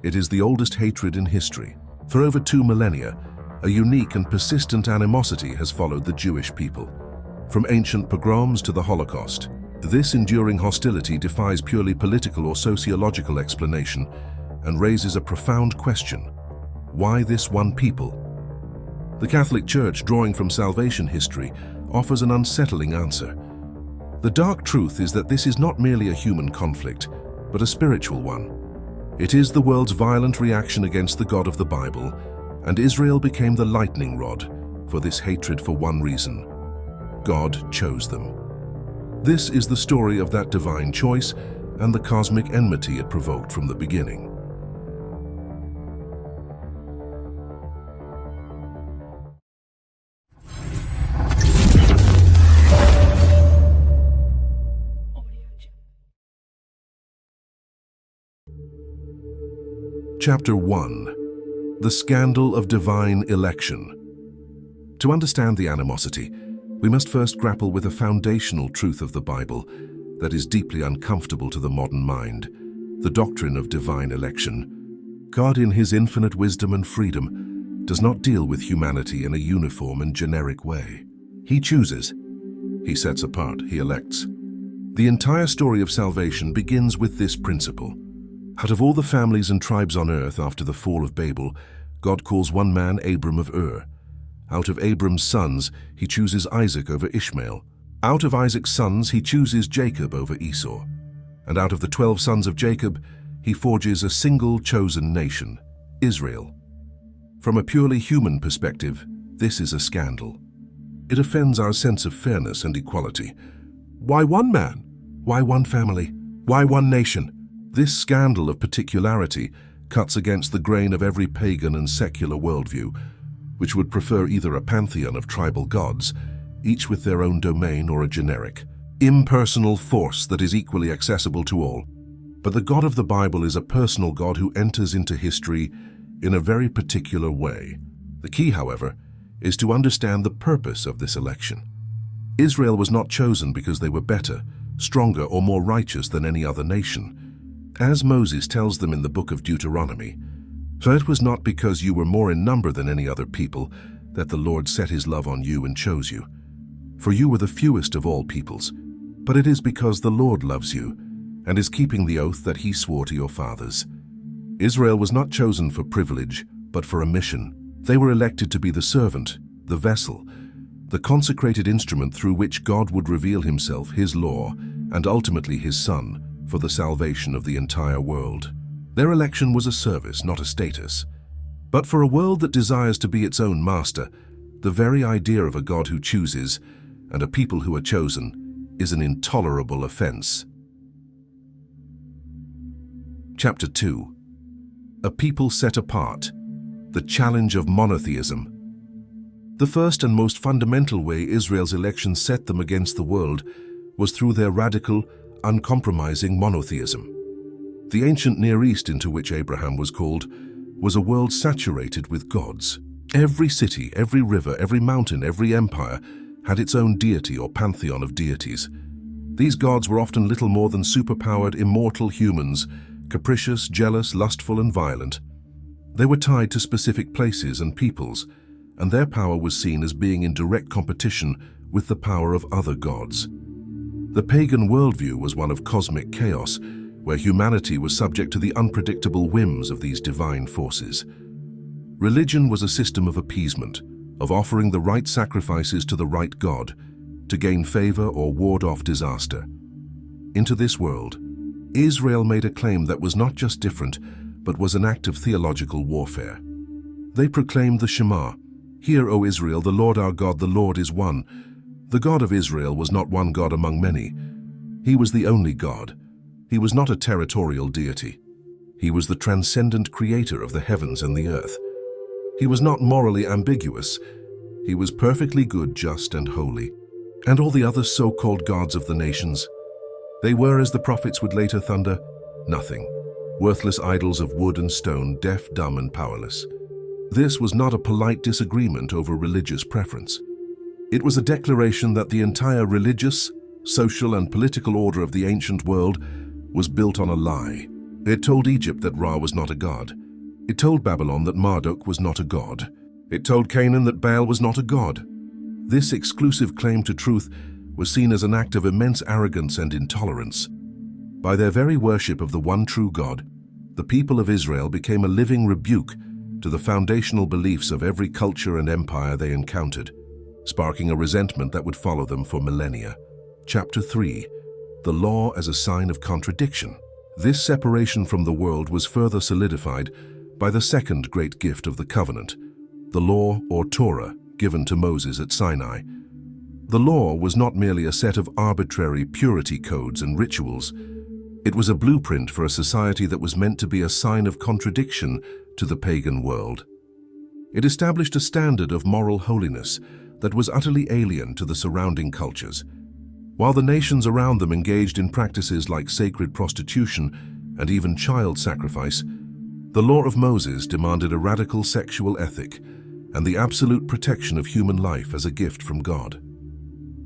It is the oldest hatred in history. For over 2 millennia, a unique and persistent animosity has followed the Jewish people. From ancient pogroms to the Holocaust, this enduring hostility defies purely political or sociological explanation and raises a profound question: why this one people? The Catholic Church, drawing from salvation history, offers an unsettling answer. The dark truth is that this is not merely a human conflict, but a spiritual one. It is the world's violent reaction against the God of the Bible, and Israel became the lightning rod for this hatred for one reason: God chose them. This is the story of that divine choice and the cosmic enmity it provoked from the beginning. Chapter 1. The Scandal of Divine Election. To understand the animosity, we must first grapple with a foundational truth of the Bible that is deeply uncomfortable to the modern mind: the doctrine of divine election. God, in His infinite wisdom and freedom, does not deal with humanity in a uniform and generic way. He chooses. He sets apart. He elects. The entire story of salvation begins with this principle. Out of all the families and tribes on earth after the fall of Babel, God calls one man Abram of Ur. Out of Abram's sons, He chooses Isaac over Ishmael. Out of Isaac's sons, He chooses Jacob over Esau. And out of the 12 sons of Jacob, He forges a single chosen nation, Israel. From a purely human perspective, this is a scandal. It offends our sense of fairness and equality. Why one man? Why one family? Why one nation? This scandal of particularity cuts against the grain of every pagan and secular worldview, which would prefer either a pantheon of tribal gods, each with their own domain, or a generic, impersonal force that is equally accessible to all. But the God of the Bible is a personal God who enters into history in a very particular way. The key, however, is to understand the purpose of this election. Israel was not chosen because they were better, stronger, or more righteous than any other nation. As Moses tells them in the book of Deuteronomy, "For it was not because you were more in number than any other people that the Lord set His love on you and chose you. For you were the fewest of all peoples, but it is because the Lord loves you and is keeping the oath that He swore to your fathers." Israel was not chosen for privilege, but for a mission. They were elected to be the servant, the vessel, the consecrated instrument through which God would reveal Himself, His law, and ultimately His Son, for the salvation of the entire world. Their election was a service, not a status. But for a world that desires to be its own master, the very idea of a God who chooses and a people who are chosen is an intolerable offense. Chapter 2. A people set apart. The challenge of monotheism. The first and most fundamental way Israel's election set them against the world was through their radical, uncompromising monotheism. The ancient Near East into which Abraham was called was a world saturated with gods. Every city, every river, every mountain, every empire had its own deity or pantheon of deities. These gods were often little more than superpowered, immortal humans, capricious, jealous, lustful, and violent. They were tied to specific places and peoples, and their power was seen as being in direct competition with the power of other gods. The pagan worldview was one of cosmic chaos, where humanity was subject to the unpredictable whims of these divine forces. Religion was a system of appeasement, of offering the right sacrifices to the right God, to gain favor or ward off disaster. Into this world, Israel made a claim that was not just different, but was an act of theological warfare. They proclaimed the Shema, "Hear, O Israel, the Lord our God, the Lord is one." The God of Israel was not one God among many. He was the only God. He was not a territorial deity. He was the transcendent creator of the heavens and the earth. He was not morally ambiguous. He was perfectly good, just, and holy. And all the other so-called gods of the nations, they were, as the prophets would later thunder, nothing. Worthless idols of wood and stone, deaf, dumb, and powerless. This was not a polite disagreement over religious preference. It was a declaration that the entire religious, social, and political order of the ancient world was built on a lie. It told Egypt that Ra was not a god. It told Babylon that Marduk was not a god. It told Canaan that Baal was not a god. This exclusive claim to truth was seen as an act of immense arrogance and intolerance. By their very worship of the one true God, the people of Israel became a living rebuke to the foundational beliefs of every culture and empire they encountered, sparking a resentment that would follow them for millennia. Chapter 3. The Law as a Sign of Contradiction. This separation from the world was further solidified by the second great gift of the covenant, the law or Torah given to Moses at Sinai. The law was not merely a set of arbitrary purity codes and rituals. It was a blueprint for a society that was meant to be a sign of contradiction to the pagan world. It established a standard of moral holiness that was utterly alien to the surrounding cultures. While the nations around them engaged in practices like sacred prostitution and even child sacrifice, the law of Moses demanded a radical sexual ethic and the absolute protection of human life as a gift from God.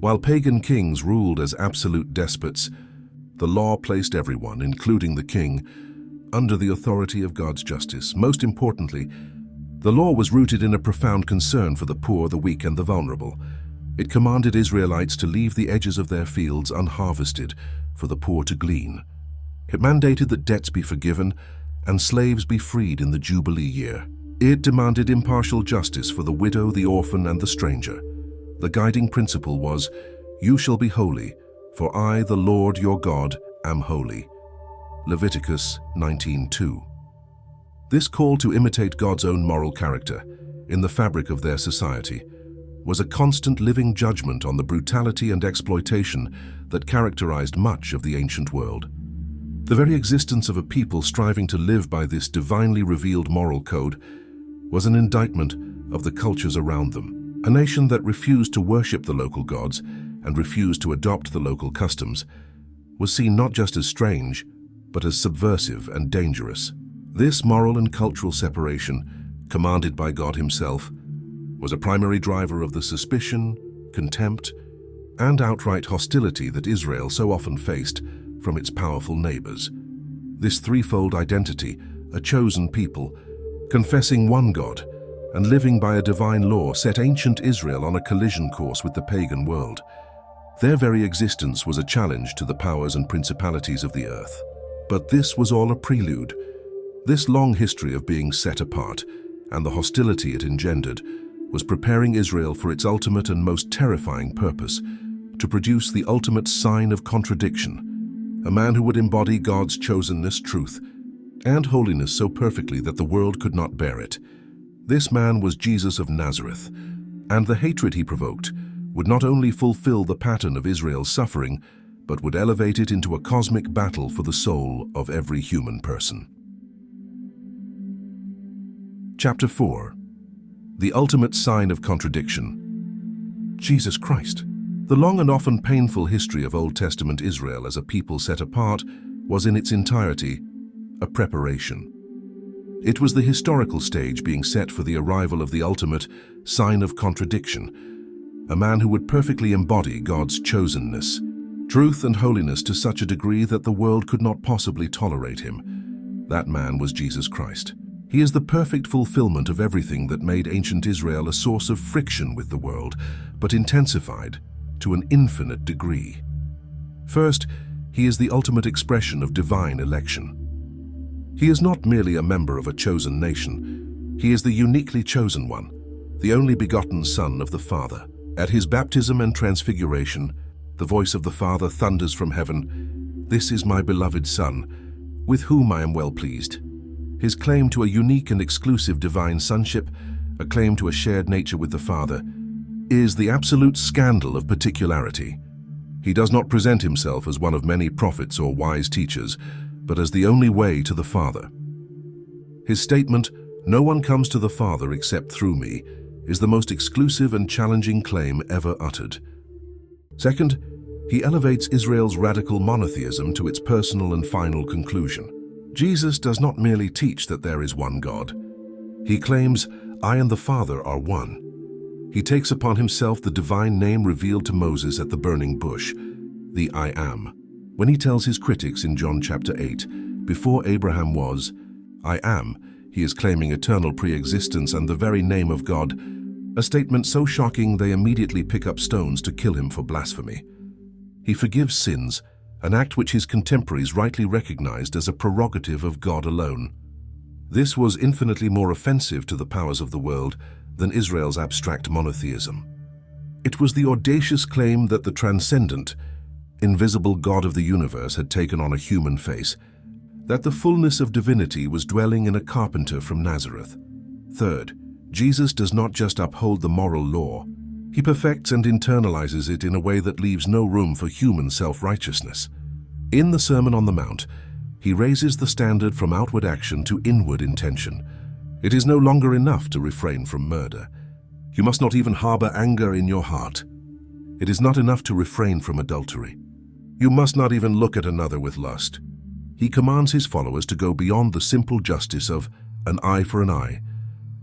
While pagan kings ruled as absolute despots, the law placed everyone, including the king, under the authority of God's justice. Most importantly, the law was rooted in a profound concern for the poor, the weak, and the vulnerable. It commanded Israelites to leave the edges of their fields unharvested for the poor to glean. It mandated that debts be forgiven and slaves be freed in the Jubilee year. It demanded impartial justice for the widow, the orphan, and the stranger. The guiding principle was, "You shall be holy, for I, the Lord your God, am holy." Leviticus 19:2. This call to imitate God's own moral character in the fabric of their society was a constant living judgment on the brutality and exploitation that characterized much of the ancient world. The very existence of a people striving to live by this divinely revealed moral code was an indictment of the cultures around them. A nation that refused to worship the local gods and refused to adopt the local customs was seen not just as strange, but as subversive and dangerous. This moral and cultural separation, commanded by God himself, was a primary driver of the suspicion, contempt, and outright hostility that Israel so often faced from its powerful neighbors. This threefold identity, a chosen people, confessing one God, and living by a divine law, set ancient Israel on a collision course with the pagan world. Their very existence was a challenge to the powers and principalities of the earth. But this was all a prelude. This long history of being set apart and the hostility it engendered was preparing Israel for its ultimate and most terrifying purpose, to produce the ultimate sign of contradiction, a man who would embody God's chosenness, truth, and holiness so perfectly that the world could not bear it. This man was Jesus of Nazareth, and the hatred he provoked would not only fulfill the pattern of Israel's suffering, but would elevate it into a cosmic battle for the soul of every human person. Chapter 4. The Ultimate Sign of Contradiction. Jesus Christ. The long and often painful history of Old Testament Israel as a people set apart was in its entirety a preparation. It was the historical stage being set for the arrival of the ultimate sign of contradiction, a man who would perfectly embody God's chosenness, truth and holiness to such a degree that the world could not possibly tolerate him. That man was Jesus Christ. He is the perfect fulfillment of everything that made ancient Israel a source of friction with the world, but intensified to an infinite degree. First, he is the ultimate expression of divine election. He is not merely a member of a chosen nation. He is the uniquely chosen one, the only begotten Son of the Father. At his baptism and transfiguration, the voice of the Father thunders from heaven, "This is my beloved Son, with whom I am well pleased." His claim to a unique and exclusive divine sonship, a claim to a shared nature with the Father, is the absolute scandal of particularity. He does not present himself as one of many prophets or wise teachers, but as the only way to the Father. His statement, "No one comes to the Father except through me," is the most exclusive and challenging claim ever uttered. Second, he elevates Israel's radical monotheism to its personal and final conclusion. Jesus does not merely teach that there is one God. He claims, "I and the Father are one." He takes upon himself the divine name revealed to Moses at the burning bush, the I Am. When he tells his critics in John chapter 8, Before Abraham was, I am. He is claiming eternal pre-existence and the very name of God, a statement so shocking they immediately pick up stones to kill him for blasphemy. He forgives sins, an act which his contemporaries rightly recognized as a prerogative of God alone. This was infinitely more offensive to the powers of the world than Israel's abstract monotheism. It was the audacious claim that the transcendent, invisible God of the universe had taken on a human face, that the fullness of divinity was dwelling in a carpenter from Nazareth. Third, Jesus does not just uphold the moral law, he perfects and internalizes it in a way that leaves no room for human self-righteousness. In the Sermon on the Mount, he raises the standard from outward action to inward intention. It is no longer enough to refrain from murder. You must not even harbor anger in your heart. It is not enough to refrain from adultery. You must not even look at another with lust. He commands his followers to go beyond the simple justice of an eye for an eye,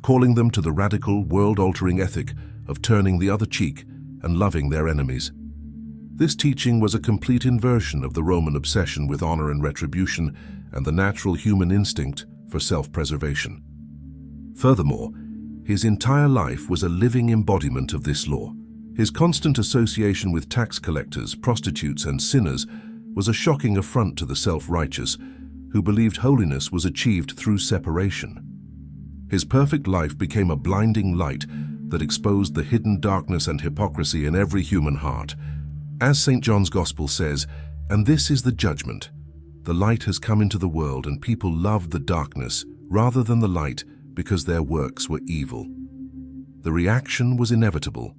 calling them to the radical, world-altering ethic of turning the other cheek and loving their enemies. This teaching was a complete inversion of the Roman obsession with honor and retribution and the natural human instinct for self-preservation. Furthermore, his entire life was a living embodiment of this law. His constant association with tax collectors, prostitutes, and sinners was a shocking affront to the self-righteous, who believed holiness was achieved through separation. His perfect life became a blinding light that exposed the hidden darkness and hypocrisy in every human heart. As St. John's Gospel says, "And this is the judgment. The light has come into the world, and people loved the darkness rather than the light because their works were evil." The reaction was inevitable.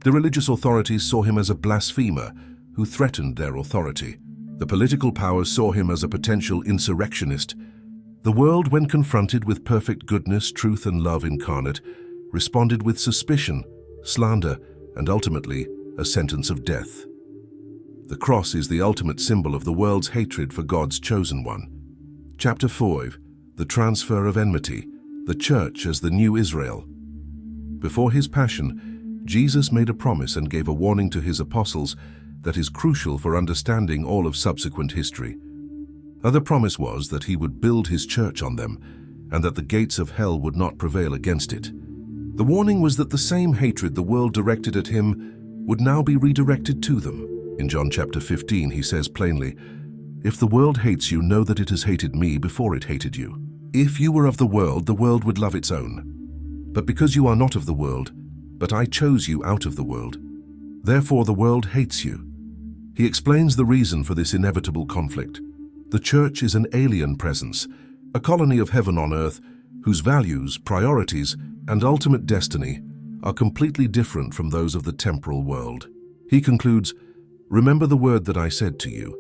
The religious authorities saw him as a blasphemer who threatened their authority. The political powers saw him as a potential insurrectionist. The world, when confronted with perfect goodness, truth, and love incarnate, responded with suspicion, slander, and ultimately a sentence of death. The cross is the ultimate symbol of the world's hatred for God's chosen one. Chapter 5. The transfer of enmity, the Church as the new Israel. Before his passion, Jesus made a promise and gave a warning to his apostles that is crucial for understanding all of subsequent history. The promise was that he would build his church on them and that the gates of hell would not prevail against it. The warning was that the same hatred the world directed at him would now be redirected to them. In John chapter 15, he says plainly, "If the world hates you, know that it has hated me before it hated you. If you were of the world would love its own. But because you are not of the world, but I chose you out of the world, therefore the world hates you." He explains the reason for this inevitable conflict. The church is an alien presence, a colony of heaven on earth, whose values, priorities, and ultimate destiny are completely different from those of the temporal world. He concludes, "Remember the word that I said to you.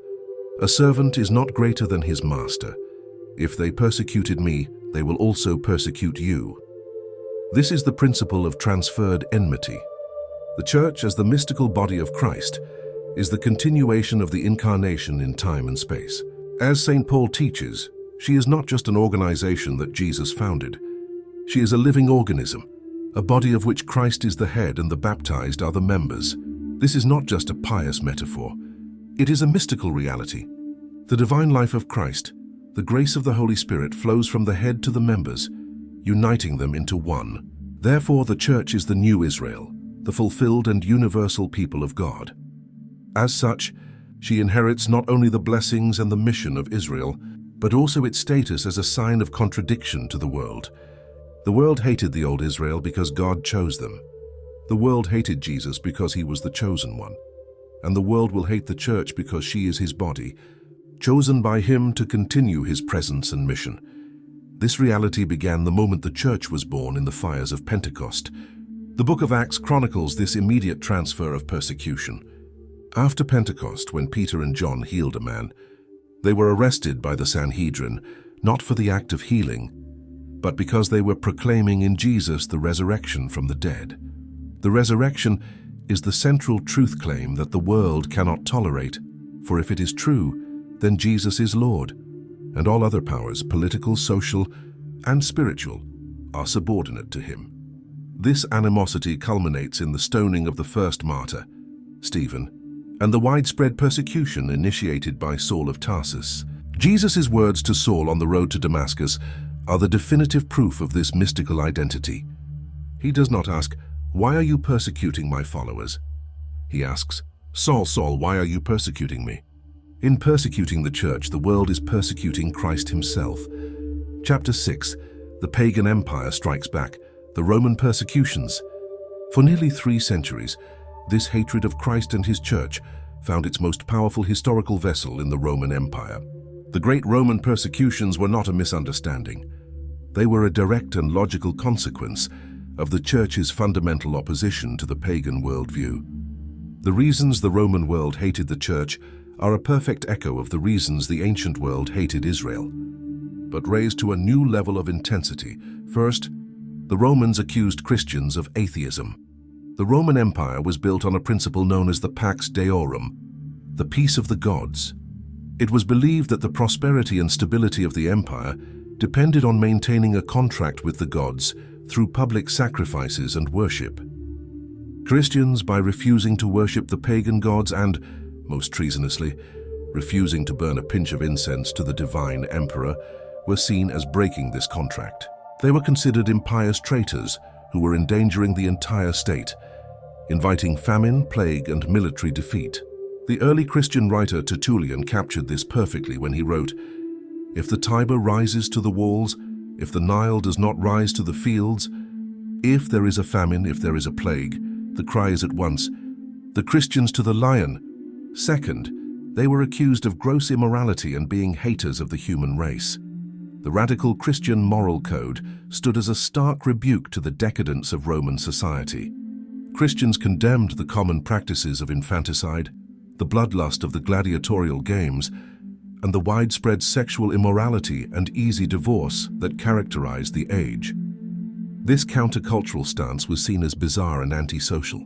A servant is not greater than his master. If they persecuted me, they will also persecute you." This is the principle of transferred enmity. The church, as the mystical body of Christ, is the continuation of the incarnation in time and space. As St. Paul teaches, she is not just an organization that Jesus founded. She is a living organism, a body of which Christ is the head and the baptized are the members. This is not just a pious metaphor. It is a mystical reality. The divine life of Christ, the grace of the Holy Spirit, flows from the head to the members, uniting them into one. Therefore, the church is the new Israel, the fulfilled and universal people of God. As such, she inherits not only the blessings and the mission of Israel, but also its status as a sign of contradiction to the world. The world hated the old Israel because God chose them. The world hated Jesus because he was the chosen one. And the world will hate the church because she is his body, chosen by him to continue his presence and mission. This reality began the moment the church was born in the fires of Pentecost. The book of Acts chronicles this immediate transfer of persecution. After Pentecost, when Peter and John healed a man, they were arrested by the Sanhedrin, not for the act of healing, but because they were proclaiming in Jesus the resurrection from the dead. The resurrection is the central truth claim that the world cannot tolerate, for if it is true, then Jesus is Lord, and all other powers, political, social, and spiritual, are subordinate to him. This animosity culminates in the stoning of the first martyr, Stephen, and the widespread persecution initiated by Saul of Tarsus. Jesus' words to Saul on the road to Damascus are the definitive proof of this mystical identity. He does not ask, "Why are you persecuting my followers?" He asks, "Saul, Saul, why are you persecuting me?" In persecuting the church, the world is persecuting Christ himself. Chapter 6, the pagan empire strikes back, the Roman persecutions. For nearly 3 centuries, this hatred of Christ and his church found its most powerful historical vessel in the Roman Empire. The great Roman persecutions were not a misunderstanding. They were a direct and logical consequence of the church's fundamental opposition to the pagan worldview. The reasons the Roman world hated the church are a perfect echo of the reasons the ancient world hated Israel, but raised to a new level of intensity. First, the Romans accused Christians of atheism. The Roman Empire was built on a principle known as the Pax Deorum, the peace of the gods. It was believed that the prosperity and stability of the empire depended on maintaining a contract with the gods through public sacrifices and worship. Christians, by refusing to worship the pagan gods and, most treasonously, refusing to burn a pinch of incense to the divine emperor, were seen as breaking this contract. They were considered impious traitors who were endangering the entire state, inviting famine, plague, and military defeat. The early Christian writer Tertullian captured this perfectly when he wrote, "If the Tiber rises to the walls, if the Nile does not rise to the fields, if there is a famine, if there is a plague, the cry is at once, 'The Christians to the lion!'" Second, they were accused of gross immorality and being haters of the human race. The radical Christian moral code stood as a stark rebuke to the decadence of Roman society. Christians condemned the common practices of infanticide, the bloodlust of the gladiatorial games, and the widespread sexual immorality and easy divorce that characterized the age. This countercultural stance was seen as bizarre and antisocial.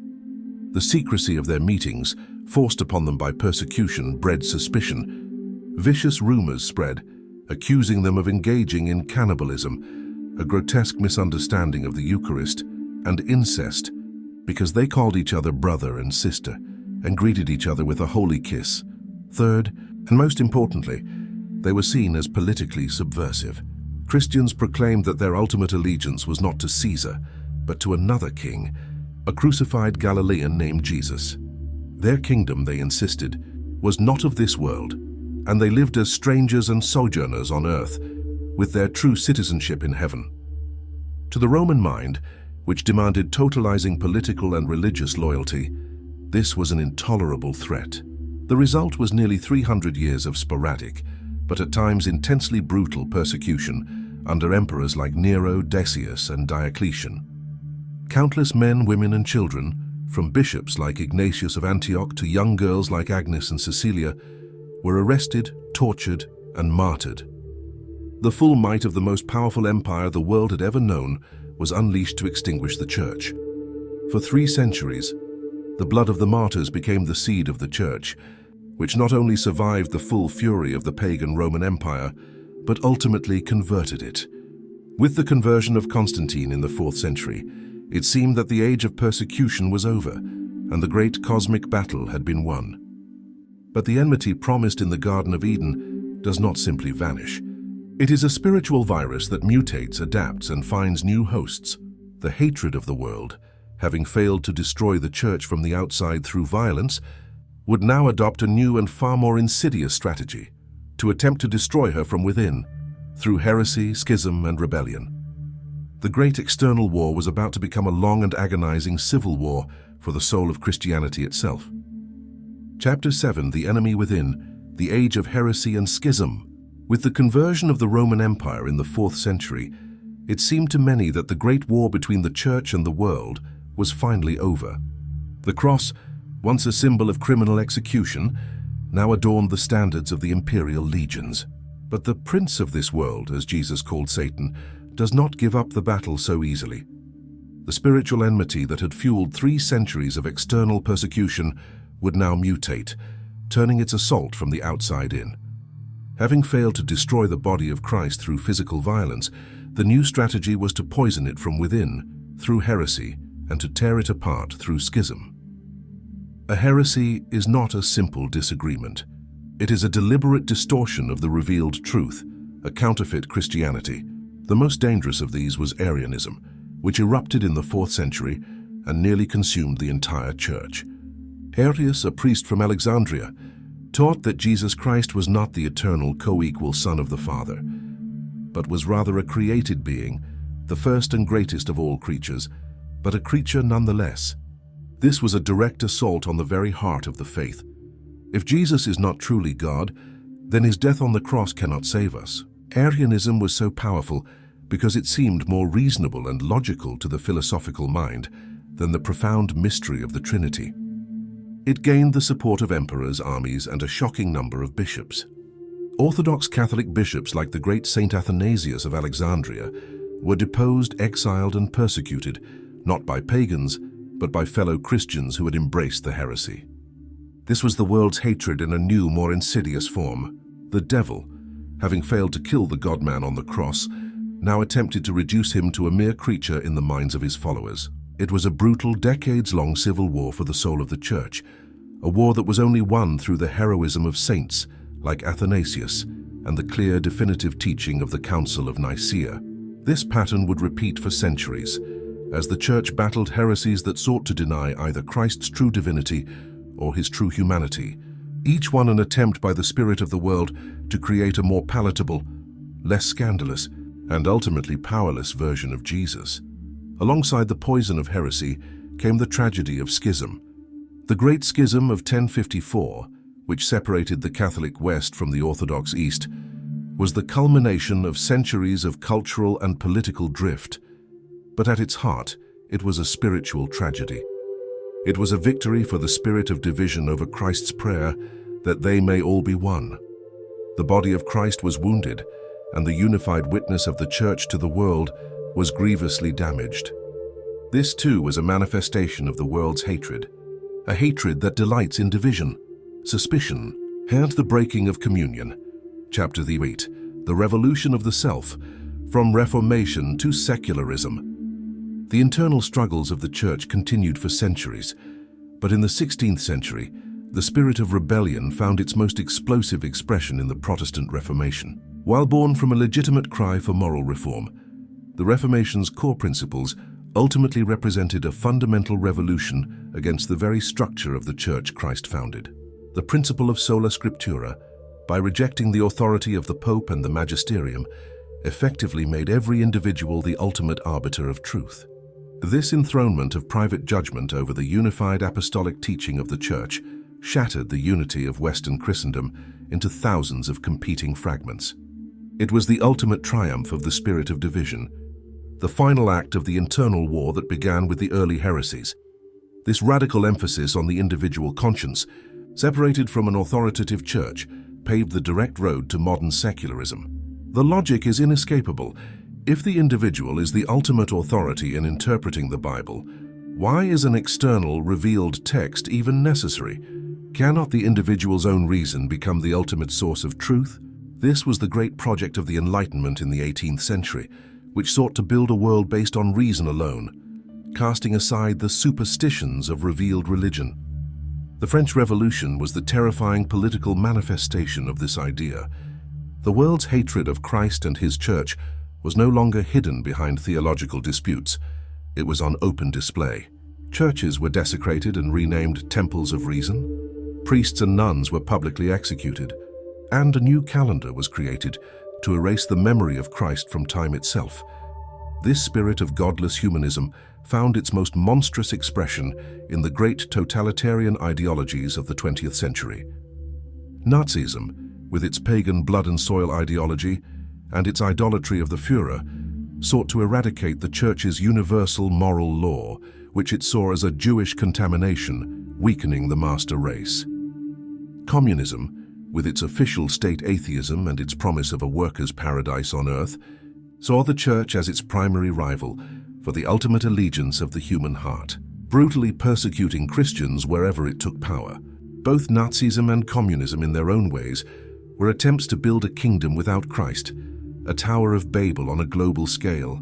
The secrecy of their meetings, forced upon them by persecution, bred suspicion. Vicious rumors spread, accusing them of engaging in cannibalism, a grotesque misunderstanding of the Eucharist, and incest, because they called each other brother and sister and greeted each other with a holy kiss. Third, and most importantly, they were seen as politically subversive. Christians proclaimed that their ultimate allegiance was not to Caesar, but to another king, a crucified Galilean named Jesus. Their kingdom, they insisted, was not of this world, and they lived as strangers and sojourners on earth, with their true citizenship in heaven. To the Roman mind, which demanded totalizing political and religious loyalty, this was an intolerable threat. The result was nearly 300 years of sporadic, but at times intensely brutal persecution under emperors like Nero, Decius, and Diocletian. Countless men, women, and children, from bishops like Ignatius of Antioch to young girls like Agnes and Cecilia, were arrested, tortured, and martyred. The full might of the most powerful empire the world had ever known was unleashed to extinguish the church. For 3 centuries, the blood of the martyrs became the seed of the church, which not only survived the full fury of the pagan Roman Empire, but ultimately converted it. With the conversion of Constantine in the 4th century, it seemed that the age of persecution was over, and the great cosmic battle had been won. But the enmity promised in the Garden of Eden does not simply vanish. It is a spiritual virus that mutates, adapts, and finds new hosts. The hatred of the world, having failed to destroy the church from the outside through violence, would now adopt a new and far more insidious strategy, to attempt to destroy her from within, through heresy, schism, and rebellion. The great external war was about to become a long and agonizing civil war for the soul of Christianity itself. Chapter 7, The Enemy Within, the Age of Heresy and Schism. With the conversion of the Roman Empire in the 4th century, it seemed to many that the great war between the church and the world was finally over. The cross, once a symbol of criminal execution, now adorned the standards of the imperial legions. But the prince of this world, as Jesus called Satan, does not give up the battle so easily. The spiritual enmity that had fueled 3 centuries of external persecution would now mutate, turning its assault from the outside in. Having failed to destroy the body of Christ through physical violence, the new strategy was to poison it from within, through heresy, and to tear it apart through schism. A heresy is not a simple disagreement. It is a deliberate distortion of the revealed truth, a counterfeit Christianity. The most dangerous of these was Arianism, which erupted in the 4th century and nearly consumed the entire church. Arius, a priest from Alexandria, taught that Jesus Christ was not the eternal co-equal Son of the Father, but was rather a created being, the first and greatest of all creatures, but a creature nonetheless. This was a direct assault on the very heart of the faith. If Jesus is not truly God, then his death on the cross cannot save us. Arianism was so powerful because it seemed more reasonable and logical to the philosophical mind than the profound mystery of the Trinity. It gained the support of emperors, armies, and a shocking number of bishops. Orthodox Catholic bishops like the great Saint Athanasius of Alexandria were deposed, exiled, and persecuted, not by pagans, but by fellow Christians who had embraced the heresy. This was the world's hatred in a new, more insidious form. The devil, having failed to kill the God-man on the cross, now attempted to reduce him to a mere creature in the minds of his followers. It was a brutal, decades-long civil war for the soul of the Church, a war that was only won through the heroism of saints like Athanasius and the clear, definitive teaching of the Council of Nicaea. This pattern would repeat for centuries, as the Church battled heresies that sought to deny either Christ's true divinity or his true humanity, each one an attempt by the spirit of the world to create a more palatable, less scandalous, and ultimately powerless version of Jesus. Alongside the poison of heresy came the tragedy of schism. The Great Schism of 1054, which separated the Catholic West from the Orthodox East, was the culmination of centuries of cultural and political drift. But at its heart, it was a spiritual tragedy. It was a victory for the spirit of division over Christ's prayer that they may all be one. The body of Christ was wounded, and the unified witness of the Church to the world was grievously damaged. This too was a manifestation of the world's hatred, a hatred that delights in division, suspicion, and the breaking of communion. Chapter 8, The Revolution of the Self, from Reformation to Secularism. The internal struggles of the Church continued for centuries, but in the 16th century, the spirit of rebellion found its most explosive expression in the Protestant Reformation. While born from a legitimate cry for moral reform, the Reformation's core principles ultimately represented a fundamental revolution against the very structure of the Church Christ founded. The principle of sola scriptura, by rejecting the authority of the Pope and the Magisterium, effectively made every individual the ultimate arbiter of truth. This enthronement of private judgment over the unified apostolic teaching of the Church shattered the unity of Western Christendom into thousands of competing fragments. It was the ultimate triumph of the spirit of division, the final act of the internal war that began with the early heresies. This radical emphasis on the individual conscience, separated from an authoritative church, paved the direct road to modern secularism. The logic is inescapable. If the individual is the ultimate authority in interpreting the Bible, why is an external, revealed text even necessary? Cannot the individual's own reason become the ultimate source of truth? This was the great project of the Enlightenment in the 18th century, which sought to build a world based on reason alone, casting aside the superstitions of revealed religion. The French Revolution was the terrifying political manifestation of this idea. The world's hatred of Christ and his Church was no longer hidden behind theological disputes. It was on open display. Churches were desecrated and renamed temples of reason. Priests and nuns were publicly executed, and a new calendar was created to erase the memory of Christ from time itself. This spirit of godless humanism found its most monstrous expression in the great totalitarian ideologies of the 20th century. Nazism, with its pagan blood and soil ideology and its idolatry of the Führer, sought to eradicate the Church's universal moral law, which it saw as a Jewish contamination, weakening the master race. Communism, with its official state atheism and its promise of a workers' paradise on earth, saw the Church as its primary rival for the ultimate allegiance of the human heart, brutally persecuting Christians wherever it took power. Both Nazism and communism, in their own ways, were attempts to build a kingdom without Christ, a Tower of Babel on a global scale.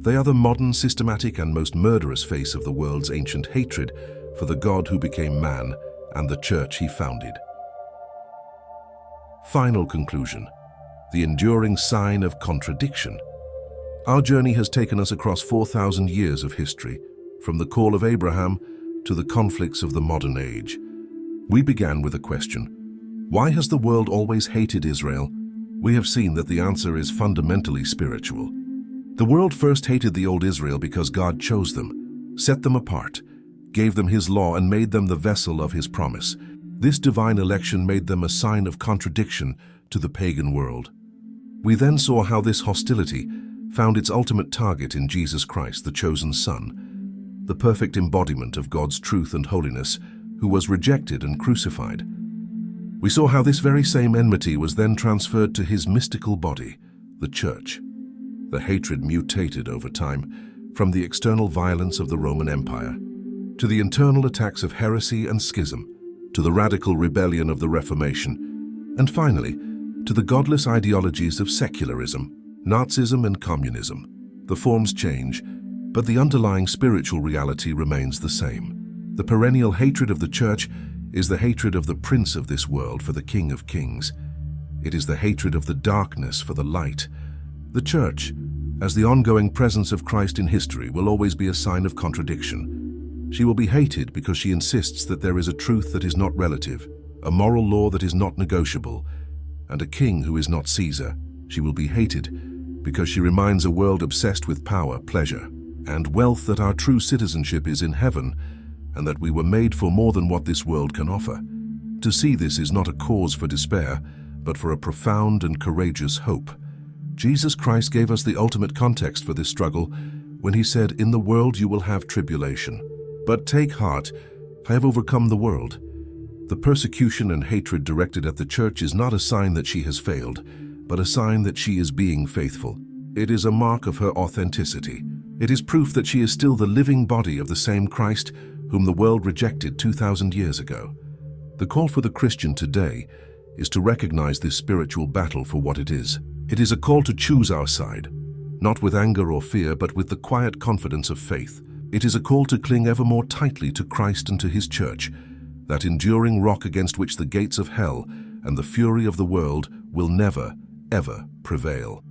They are the modern, systematic, and most murderous face of the world's ancient hatred for the God who became man and the Church he founded. Final conclusion: the enduring sign of contradiction. Our journey has taken us across 4,000 years of history, from the call of Abraham to the conflicts of the modern age. We began with a question: why has the world always hated Israel? We have seen that the answer is fundamentally spiritual. The world first hated the old Israel because God chose them, set them apart, gave them His law, and made them the vessel of His promise. This divine election made them a sign of contradiction to the pagan world. We then saw how this hostility found its ultimate target in Jesus Christ, the chosen Son, the perfect embodiment of God's truth and holiness, who was rejected and crucified. We saw how this very same enmity was then transferred to His mystical body, the Church. The hatred mutated over time, from the external violence of the Roman Empire, to the internal attacks of heresy and schism, to the radical rebellion of the Reformation, and finally, to the godless ideologies of secularism, Nazism and communism. The forms change, but the underlying spiritual reality remains the same. The perennial hatred of the Church is the hatred of the prince of this world for the King of Kings. It is the hatred of the darkness for the light. The Church, as the ongoing presence of Christ in history, will always be a sign of contradiction. She will be hated because she insists that there is a truth that is not relative, a moral law that is not negotiable, and a king who is not Caesar. She will be hated because she reminds a world obsessed with power, pleasure, and wealth that our true citizenship is in heaven, and that we were made for more than what this world can offer. To see this is not a cause for despair, but for a profound and courageous hope. Jesus Christ gave us the ultimate context for this struggle when He said, "In the world you will have tribulation. But take heart, I have overcome the world." The persecution and hatred directed at the Church is not a sign that she has failed, but a sign that she is being faithful. It is a mark of her authenticity. It is proof that she is still the living body of the same Christ whom the world rejected 2,000 years ago. The call for the Christian today is to recognize this spiritual battle for what it is. It is a call to choose our side, not with anger or fear, but with the quiet confidence of faith. It is a call to cling ever more tightly to Christ and to His Church, that enduring rock against which the gates of hell and the fury of the world will never, ever prevail.